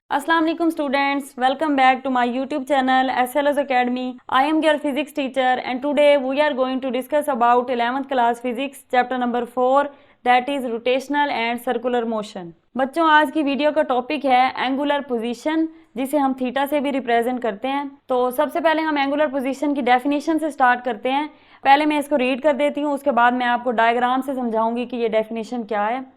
Assalamu alaikum students, welcome back to my YouTube channel SLS Academy. I am your physics teacher and today we are going to discuss about 11th class physics chapter number 4 that is rotational and circular motion. बच्चों आज की video का topic है angular position जिसे हम theta से भी represent करते हैं। तो सबसे पहले हम एंगुलर पोजीशन की डेफिनेशन से स्टार्ट करते हैं। पहले मैं इसको रीड कर देती हूँ, उसके बाद मैं आपको डायग्राम से समझाऊंगी कि ये डेफिनेशन क्या है।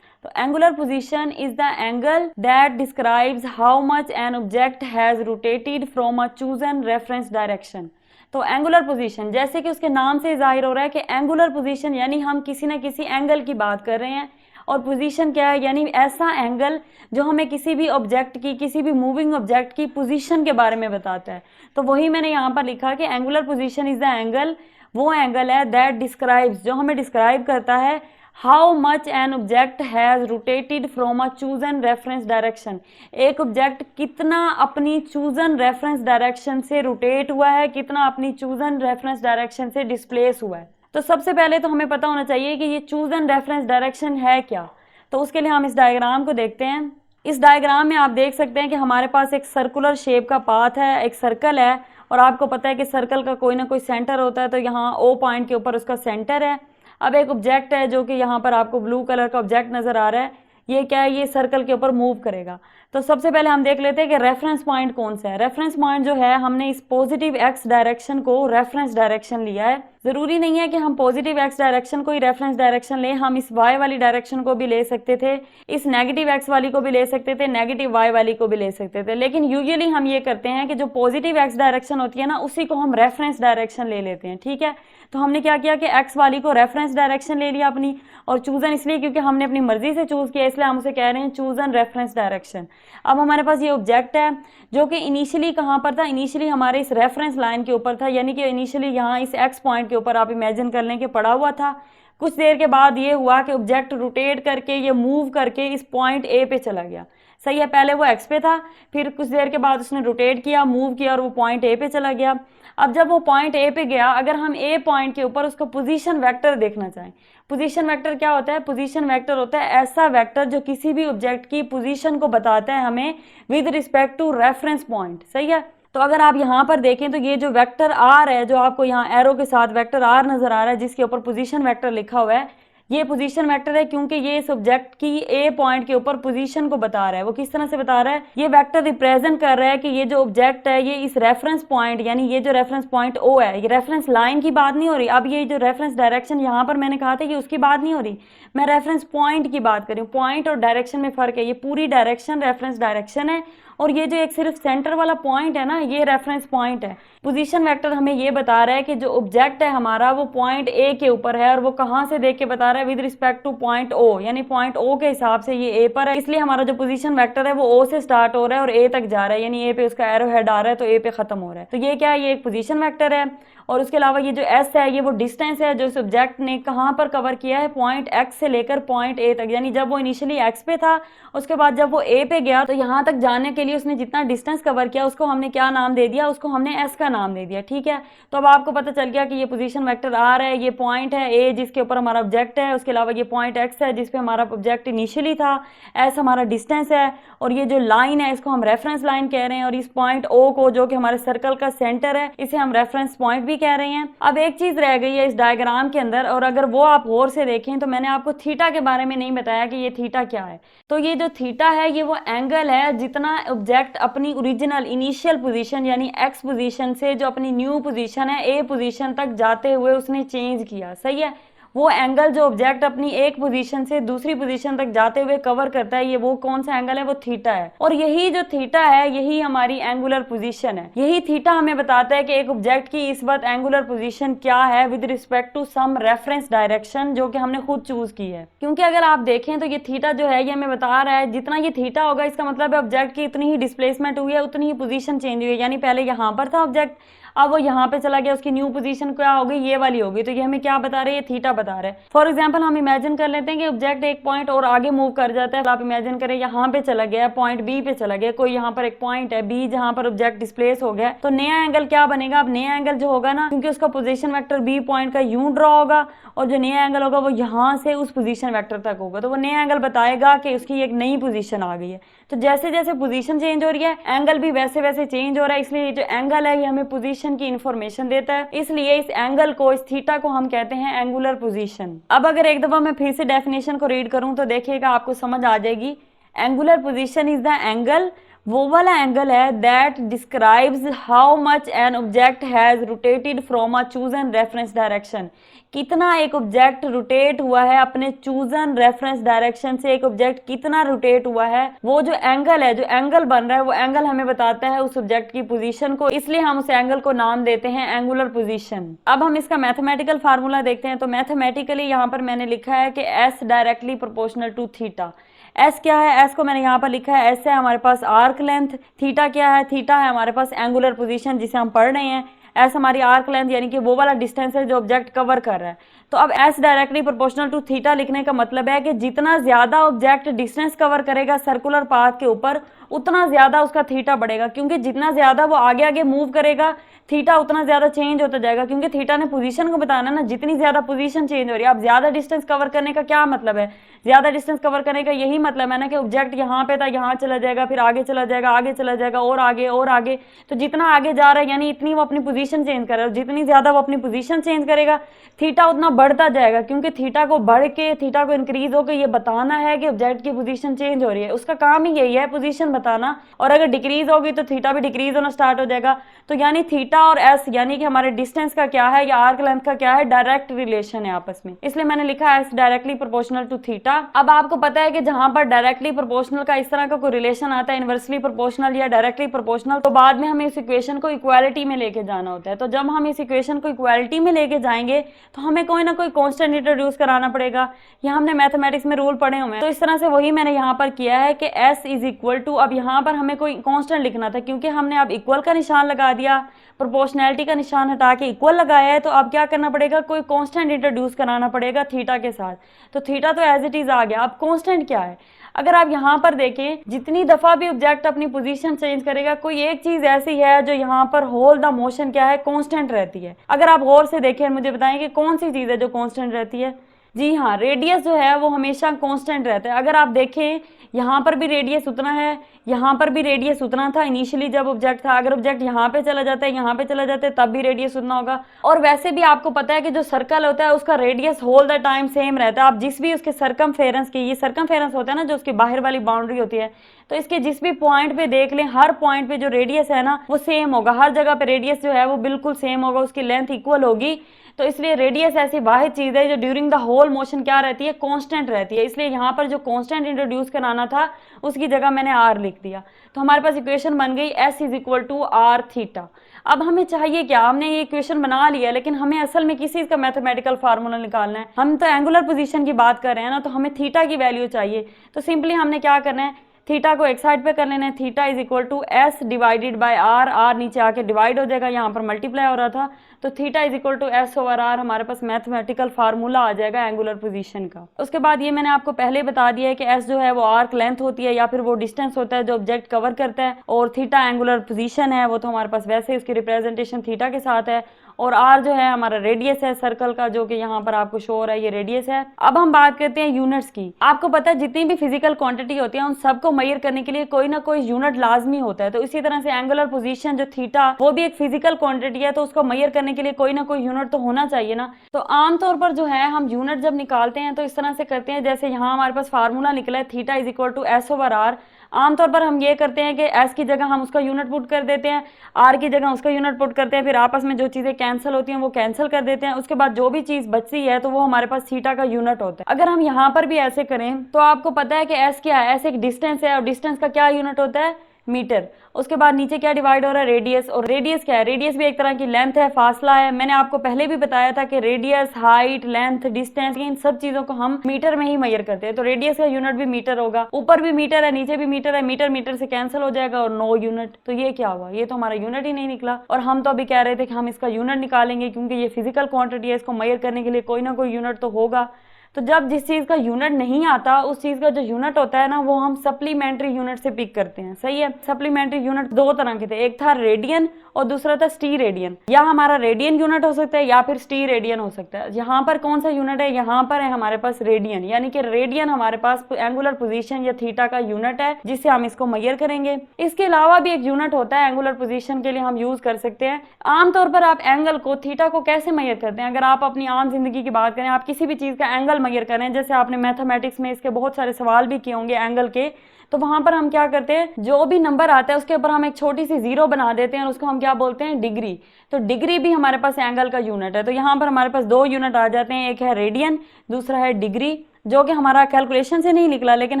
तो angular position is the angle that describes how much an object has rotated from a chosen reference direction. तो एंगुलर पोजीशन जैसे कि उसके नाम से जाहिर हो रहा है कि एंगुलर पोजीशन यानी हम किसी न किसी एंगल की बात कर रहे हैं। और पोजीशन क्या है, यानी ऐसा एंगल जो हमें किसी भी ऑब्जेक्ट की, किसी भी मूविंग ऑब्जेक्ट की पोजीशन के बारे में बताता है। तो वही मैंने यहाँ पर लिखा कि angular position is the angle, वो एंगल है दैट डिस्क्राइब्स, जो हमें डिस्क्राइब करता है how much an object has rotated from a chosen reference direction. एक ऑब्जेक्ट कितना अपनी चूजन रेफरेंस डायरेक्शन से रोटेट हुआ है, कितना अपनी चूजन रेफरेंस डायरेक्शन से डिस्प्लेस हुआ है। तो सबसे पहले तो हमें पता होना चाहिए कि ये चूजन रेफरेंस डायरेक्शन है क्या। तो उसके लिए हम इस डायग्राम को देखते हैं। इस डायग्राम में आप देख सकते हैं कि हमारे पास एक सर्कुलर शेप का पाथ है, एक सर्कल है, और आपको पता है कि सर्कल का कोई ना कोई सेंटर होता है। तो यहाँ O पॉइंट के ऊपर उसका सेंटर है। अब एक ऑब्जेक्ट है जो कि यहाँ पर आपको ब्लू कलर का ऑब्जेक्ट नजर आ रहा है, ये क्या है, ये सर्कल के ऊपर मूव करेगा। तो सबसे पहले हम देख लेते हैं कि रेफरेंस पॉइंट कौन सा है। रेफरेंस पॉइंट जो है, हमने इस पॉजिटिव एक्स डायरेक्शन को रेफरेंस डायरेक्शन लिया है। जरूरी नहीं है कि हम पॉजिटिव एक्स डायरेक्शन को ही रेफरेंस डायरेक्शन लें, हम इस वाई वाली डायरेक्शन को भी ले सकते थे, इस नेगेटिव एक्स वाली को भी ले सकते थे, नेगेटिव वाई वाली को भी ले सकते थे। लेकिन यूजुअली हम ये करते हैं कि जो पॉजिटिव एक्स डायरेक्शन होती है ना, उसी को हम रेफरेंस डायरेक्शन ले लेते हैं। ठीक है, तो हमने क्या किया कि एक्स वाली को रेफरेंस डायरेक्शन ले लिया अपनी, और चूजन इसलिए क्योंकि हमने अपनी मर्जी से चूज किया, इसलिए हम उसे कह रहे हैं चूजन रेफरेंस डायरेक्शन। अब हमारे पास ये ऑब्जेक्ट है जो कि इनिशियली कहाँ पर था, इनिशियली हमारे इस रेफरेंस लाइन के ऊपर था, यानी कि इनिशियली यहाँ इस एक्स पॉइंट के ऊपर आप इमेजिन कर लें कि पड़ा हुआ था। कुछ देर के बाद ये हुआ कि ऑब्जेक्ट रोटेट करके, ये मूव करके इस पॉइंट ए पे चला गया। सही है, पहले वो एक्स पे था, फिर कुछ देर के बाद उसने रोटेट किया, मूव किया, और वो पॉइंट ए पे चला गया। अब जब वो पॉइंट ए पे गया, अगर हम ए पॉइंट के ऊपर उसका पोजीशन वेक्टर देखना चाहें, पोजीशन वेक्टर क्या होता है? पोजीशन वेक्टर होता है ऐसा वेक्टर जो किसी भी ऑब्जेक्ट की पोजीशन को बताता है हमें with respect to reference point. सही है, तो अगर आप यहाँ पर देखें तो ये जो वेक्टर आर है, जो आपको यहाँ एरो के साथ वेक्टर आर नजर आ रहा है, जिसके ऊपर पोजीशन वेक्टर लिखा हुआ है, ये पोजीशन वेक्टर है क्योंकि ये इस ऑब्जेक्ट की ए पॉइंट के ऊपर पोजीशन को बता रहा है। वो किस तरह से बता रहा है? ये वेक्टर रिप्रेजेंट कर रहा है कि ये जो ऑब्जेक्ट है, ये इस रेफरेंस पॉइंट, यानी ये जो रेफरेंस पॉइंट O है, ये रेफरेंस लाइन की बात नहीं हो रही। अब ये जो रेफरेंस डायरेक्शन यहाँ पर मैंने कहा था कि उसकी बात नहीं हो रही, मैं रेफरेंस पॉइंट की बात कर रही हूँ। पॉइंट और डायरेक्शन में फर्क है, ये पूरी डायरेक्शन रेफरेंस डायरेक्शन है, और ये जो एक सिर्फ सेंटर वाला पॉइंट है ना, ये रेफरेंस पॉइंट है। पोजीशन वेक्टर हमें ये बता रहा है कि जो ऑब्जेक्ट है हमारा, वो पॉइंट ए के ऊपर है, और वो कहाँ से देख के बता रहा है? With respect two point O, यानी पॉइंट O के हिसाब से ये ए पर है, इसलिए हमारा जो पोजीशन वेक्टर है वो O से स्टार्ट हो रहा है और ए तक जा रहा है, यानी ए पे उसका एरो हेड आ रहा है तो ए पे खत्म हो रहा है। तो ये क्या है? ये एक पोजीशन वेक्टर है। और उसके अलावा ये जो S है, ये वो डिस्टेंस है जो इस ऑब्जेक्ट ने कहाँ पर कवर किया है, पॉइंट X से लेकर पॉइंट A तक। यानी जब वो इनिशियली X पे था, उसके बाद जब वो A पे गया, तो यहाँ तक जाने के लिए उसने जितना डिस्टेंस कवर किया उसको हमने क्या नाम दे दिया? उसको हमने S का नाम दे दिया। ठीक है, तो अब आपको पता चल गया कि ये पोजीशन वेक्टर R है, ये पॉइंट है A जिसके ऊपर हमारा ऑब्जेक्ट है, उसके अलावा ये पॉइंट X है जिसपे हमारा ऑब्जेक्ट इनिशियली था, S हमारा डिस्टेंस है, और ये जो लाइन है इसको हम रेफरेंस लाइन कह रहे हैं, और इस पॉइंट O को, जो कि हमारे सर्कल का सेंटर है, इसे हम रेफरेंस पॉइंट भी कह रहे हैं। अब एक चीज रह गई है इस डायग्राम के अंदर, और अगर वो आप गौर से देखें तो मैंने आपको थीटा के बारे में नहीं बताया कि ये थीटा क्या है। तो ये जो थीटा है, ये वो एंगल है जितना ऑब्जेक्ट अपनी ओरिजिनल इनिशियल पोजीशन यानी एक्स पोजीशन से जो अपनी न्यू पोजीशन है ए पोजीशन तक जाते हुए उसने चेंज किया। सही है, वो एंगल जो ऑब्जेक्ट अपनी एक पोजीशन से दूसरी पोजीशन तक जाते हुए कवर करता है, ये वो कौन सा एंगल है? वो थीटा है। और यही जो थीटा है, यही हमारी एंगुलर पोजीशन है। यही थीटा हमें बताता है कि एक ऑब्जेक्ट की इस वक्त एंगुलर पोजीशन क्या है with respect to some reference direction जो कि हमने खुद चूज की है। क्योंकि अगर आप देखें तो ये थीटा जो है, ये हमें बता रहा है जितना ये थीटा होगा, इसका मतलब है ऑब्जेक्ट की इतनी ही डिस्प्लेसमेंट हुई है, उतनी ही पोजीशन चेंज हुई है। यानी पहले यहाँ पर था ऑब्जेक्ट, अब वो यहाँ पे चला गया, उसकी न्यू पोजीशन क्या होगी? ये वाली होगी। तो ये हमें क्या बता रहे हैं? थीटा बता रहे हैं। फॉर एग्जांपल हम इमेजिन कर लेते हैं कि ऑब्जेक्ट एक पॉइंट और आगे मूव कर जाता है। आप इमेजिन करें यहाँ पे चला गया, पॉइंट बी पे चला गया, कोई यहाँ पर एक पॉइंट है बी जहाँ पर ऑब्जेक्ट डिस्प्लेस हो गया, तो नया एंगल क्या बनेगा? अब नया एंगल जो होगा ना, क्योंकि उसका पोजीशन वेक्टर बी पॉइंट का यूं ड्रॉ होगा, और जो नया एंगल होगा वो यहाँ से उस पोजीशन वेक्टर तक होगा, तो वो नया एंगल बताएगा कि उसकी एक नई पोजीशन आ गई है। तो जैसे जैसे पोजीशन चेंज हो रही है एंगल भी वैसे वैसे चेंज हो रहा है, इसलिए ये जो एंगल है ये हमें पोजीशन की इंफॉर्मेशन देता है, इसलिए इस एंगल को, इस थीटा को हम कहते हैं एंगुलर पोजीशन। अब अगर एक दफा मैं फिर से डेफिनेशन को रीड करूं तो देखिएगा आपको समझ आ जाएगी। Angular position is the angle, वो वाला एंगल है that describes how much an object has rotated from a chosen reference direction. कितना एक ऑब्जेक्ट रोटेट हुआ है अपने चूजन रेफरेंस डायरेक्शन से, एक ऑब्जेक्ट कितना रोटेट हुआ है, वो जो एंगल है, जो एंगल बन रहा है, वो एंगल हमें बताता है उस ऑब्जेक्ट की पोजीशन को, इसलिए हम उस एंगल को नाम देते हैं एंगुलर पोजीशन। अब हम इसका मैथमेटिकल फार्मूला देखते हैं। तो मैथमेटिकली यहाँ पर मैंने लिखा है कि S directly proportional to theta. S क्या है, एस को मैंने यहाँ पर लिखा है, एस है हमारे पास आर्क लेंथ, थीटा क्या है, थीटा है हमारे पास एंगुलर पोजीशन जिसे हम पढ़ रहे हैं, एस हमारी आर्क लेंथ यानी कि वो वाला डिस्टेंस है जो ऑब्जेक्ट कवर कर रहा है। तो अब S directly proportional to theta लिखने का मतलब है कि जितना ज्यादा ऑब्जेक्ट डिस्टेंस कवर करेगा सर्कुलर पाथ के ऊपर उतना ज्यादा उसका थीटा बढ़ेगा, क्योंकि जितना ज्यादा वो आगे आगे मूव करेगा थीटा उतना ज्यादा चेंज होता जाएगा, क्योंकि थीटा ने पोजीशन को बताना ना, जितनी ज्यादा पोजीशन चेंज हो रही है। अब ज्यादा डिस्टेंस कवर करने का क्या मतलब है, ज्यादा डिस्टेंस कवर करने का यही मतलब है ना कि ऑब्जेक्ट यहाँ पे था, यहाँ चला जाएगा, फिर आगे चला जाएगा, आगे चला जाएगा और आगे और आगे। तो जितना आगे जा रहा है यानी इतनी वो अपनी पोजीशन चेंज कर रहा है, जितनी ज्यादा वो अपनी पोजीशन चेंज करेगा थीटा उतना बढ़ता जाएगा, क्योंकि थीटा को बढ़ के, थीटा को इंक्रीज होकर ये बताना है कि ऑब्जेक्ट की पोजीशन चेंज हो रही है। उसका काम ही यही है पोजीशन बताना, और अगर डिक्रीज होगी तो थीटा भी डिक्रीज होना स्टार्ट हो जाएगा। तो यानी थीटा और एस यानी कि हमारे डिस्टेंस का क्या है या आर्क लेंथ का क्या है, डायरेक्ट रिलेशन है आपस में, इसलिए मैंने लिखा है S directly proportional to theta. अब आपको पता है कि जहां पर डायरेक्टली प्रोपोर्शनल का इस तरह का कोई रिलेशन आता है, इनवर्सली प्रोपोर्शनल या डायरेक्टली प्रोपोर्शनल, तो बाद में हमें इस इक्वेशन को इक्वालिटी में लेके जाना होता है। तो जब हम इस इक्वेशन को इक्वालिटी में लेके जाएंगे तो हमें कोई ना कोई कांस्टेंट इंट्रोड्यूस कराना पड़ेगा। यह हमने मैथमेटिक्स में रूल पढ़े हुए हैं, तो इस तरह से वही मैंने यहाँ पर किया है कि s इज इक्वल टू, अब यहाँ पर हमें कोई कांस्टेंट लिखना था, क्योंकि हमने अब इक्वल का निशान लगा दिया, प्रोपोर्शनैलिटी का निशान हटा के इक्वल लगाया है, तो अब क्या करना पड़ेगा, कोई कांस्टेंट इंट्रोड्यूस कराना पड़ेगा थीटा के साथ। तो थीटा तो एज इट इज आ गया। अब कांस्टेंट क्या है, अगर आप यहाँ पर देखें जितनी दफा भी ऑब्जेक्ट अपनी पोजीशन चेंज करेगा कोई एक चीज ऐसी है जो यहाँ पर होल द मोशन क्या है, कांस्टेंट रहती है। अगर आप गौर से देखें मुझे बताएं कि कौन सी चीज है जो कांस्टेंट रहती है। जी हाँ, रेडियस जो है वो हमेशा कांस्टेंट रहता है। अगर आप देखें यहाँ पर भी रेडियस उतना है, यहाँ पर भी रेडियस उतना था इनिशियली जब ऑब्जेक्ट था। अगर ऑब्जेक्ट यहाँ पे चला जाता है, यहाँ पे चला जाता है, तब भी रेडियस उतना होगा। और वैसे भी आपको पता है कि जो सर्कल होता है उसका radius whole the time same रहता है। आप जिस भी उसके सरकमफेरेंस की, ये सरकमफेरेंस होता है ना जो उसकी बाहर वाली बाउंड्री होती है, तो इसके जिस भी पॉइंट पे देख लें, हर पॉइंट पे जो रेडियस है ना वो सेम होगा, हर जगह पे रेडियस जो है वो बिल्कुल सेम होगा, उसकी लेंथ इक्वल होगी। तो इसलिए रेडियस ऐसी वाहिद चीज है जो ड्यूरिंग द होल मोशन क्या रहती है, कांस्टेंट रहती है। इसलिए यहाँ पर जो कांस्टेंट इंट्रोड्यूस कराना था उसकी जगह मैंने आर लिख दिया। तो हमारे पास इक्वेशन बन गई S is equal to R theta. अब हमें चाहिए क्या, हमने ये इक्वेशन बना लिया, लेकिन हमें असल में किसी का मैथमेटिकल फार्मूला निकालना है। हम तो एंगुलर पोजीशन की बात कर रहे हैं ना, तो हमें थीटा की वैल्यू चाहिए। तो सिंपली हमने क्या करना है, थीटा को एक साइड पे कर लेना है। Theta is equal to S divided by R, R नीचे आके डिवाइड हो जाएगा, यहाँ पर मल्टीप्लाई हो रहा था, तो theta is equal to S over R हमारे पास मैथमेटिकल फार्मूला आ जाएगा एंगुलर पोजीशन का। उसके बाद ये मैंने आपको पहले बता दिया है कि एस जो है वो आर्क लेंथ होती है या फिर वो डिस्टेंस होता है जो ऑब्जेक्ट कवर करता है, और थीटा एंगुलर पोजीशन है, वो तो हमारे पास वैसे उसकी रिप्रेजेंटेशन थीटा के साथ है, और आर जो है हमारा रेडियस है सर्कल का, जो कि यहाँ पर आपको शो हो रहा है, ये रेडियस है। अब हम बात करते हैं यूनिट्स की। आपको पता है जितनी भी फिजिकल क्वांटिटी होती है उन सबको मेजर करने के लिए कोई ना कोई यूनिट लाजमी होता है। तो इसी तरह से एंगुलर पोजीशन जो थीटा वो भी एक फिजिकल क्वांटिटी है, तो उसको मेजर करने के लिए कोई ना कोई यूनिट तो होना चाहिए ना। तो आमतौर पर जो है हम यूनिट जब निकालते हैं तो इस तरह से करते हैं, जैसे यहाँ हमारे पास फार्मूला निकला है theta is equal to S over R. आमतौर पर हम ये करते हैं कि एस की जगह हम उसका यूनिट पुट कर देते हैं, आर की जगह उसका यूनिट पुट करते हैं, फिर आपस में जो चीजें कैंसिल होती हैं वो कैंसिल कर देते हैं। उसके बाद जो भी चीज बचती है तो वो हमारे पास थीटा का यूनिट होता है। अगर हम यहाँ पर भी ऐसे करें तो आपको पता है कि एस क्या है, एस एक डिस्टेंस है, और डिस्टेंस का क्या यूनिट होता है, मीटर। उसके बाद नीचे क्या डिवाइड हो रहा है, रेडियस, और रेडियस क्या है, रेडियस भी एक तरह की लेंथ है, फासला है। मैंने आपको पहले भी बताया था कि रेडियस, हाइट, लेंथ, डिस्टेंस, इन सब चीजों को हम मीटर में ही मेजर करते हैं। तो रेडियस का यूनिट भी मीटर होगा, ऊपर भी मीटर है नीचे भी मीटर है, मीटर मीटर से कैंसिल हो जाएगा और नो यूनिट। तो ये क्या हुआ, ये तो हमारा यूनिट ही नहीं निकला। और हम तो अभी कह रहे थे कि हम इसका यूनिट निकालेंगे क्योंकि ये फिजिकल क्वांटिटी है, इसको मेजर करने के लिए कोई ना कोई यूनिट तो होगा। तो जब जिस चीज़ का यूनिट नहीं आता उस चीज़ का जो यूनिट होता है ना वो हम सप्लीमेंट्री यूनिट से पिक करते हैं। सही है। सप्लीमेंट्री यूनिट दो तरह के थे, एक था रेडियन और दूसरा था स्टी रेडियन। या हमारा रेडियन यूनिट हो सकता है या फिर स्टी रेडियन हो सकता है। यहाँ पर कौन सा यूनिट है, यहाँ पर है हमारे पास रेडियन, यानी कि रेडियन हमारे पास एंगुलर पोजीशन या थीटा का यूनिट है जिससे हम इसको मेजर करेंगे। इसके अलावा भी एक यूनिट होता है एंगुलर पोजीशन के लिए हम यूज कर सकते हैं। आमतौर पर आप एंगल को, थीटा को कैसे मेजर करते हैं, अगर आप अपनी आम जिंदगी की बात करें, आप किसी भी चीज का एंगल मेजर करें, जैसे आपने मैथमेटिक्स में इसके बहुत सारे सवाल भी किए होंगे एंगल के, तो वहां पर हम क्या करते हैं, जो भी नंबर आता है उसके ऊपर हम एक छोटी सी जीरो बना देते हैं और उसको हम क्या बोलते हैं, डिग्री। तो डिग्री भी हमारे पास एंगल का यूनिट है। तो यहाँ पर हमारे पास दो यूनिट आ जाते हैं, एक है रेडियन, दूसरा है डिग्री, जो कि हमारा कैलकुलेशन से नहीं निकला लेकिन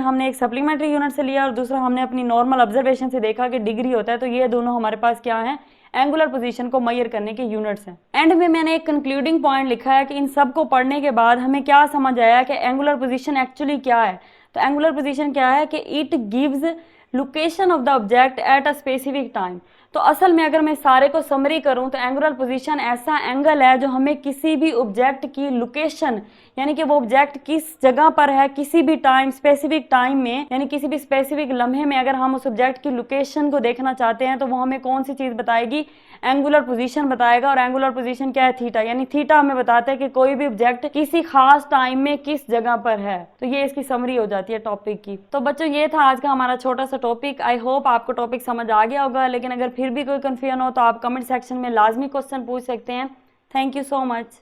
हमने एक सप्लीमेंट्री यूनिट से लिया और दूसरा हमने अपनी नॉर्मल ऑब्जर्वेशन से देखा कि डिग्री होता है। तो ये दोनों हमारे पास क्या है, एंगुलर पोजीशन को मेजर करने के यूनिट्स हैं। एंड में मैंने एक कंक्लूडिंग पॉइंट लिखा है कि इन सब को पढ़ने के बाद हमें क्या समझ आया कि एंगुलर पोजीशन एक्चुअली क्या है। तो एंगुलर पोजीशन क्या है कि it gives location of the object at a specific time. तो असल में अगर मैं सारे को समरी करूं तो एंगुलर पोजीशन ऐसा एंगल है जो हमें किसी भी ऑब्जेक्ट की लोकेशन, यानी कि वो ऑब्जेक्ट किस जगह पर है किसी भी टाइम, स्पेसिफिक टाइम में, यानी किसी भी स्पेसिफिक लम्हे में अगर हम उस ऑब्जेक्ट की लोकेशन को देखना चाहते हैं तो वो हमें कौन सी चीज बताएगी, एंगुलर पोजीशन बताएगा। और एंगुलर पोजीशन क्या है, थीटा, यानी थीटा हमें बताता है कि कोई भी ऑब्जेक्ट किसी खास टाइम में किस जगह पर है। तो ये इसकी समरी हो जाती है टॉपिक की। तो बच्चों ये था आज का हमारा छोटा सा टॉपिक। आई होप आपको टॉपिक समझ आ गया होगा, लेकिन अगर फिर भी कोई कंफ्यूजन हो तो आप कमेंट सेक्शन में लाजमी क्वेश्चन पूछ सकते हैं। Thank you so much.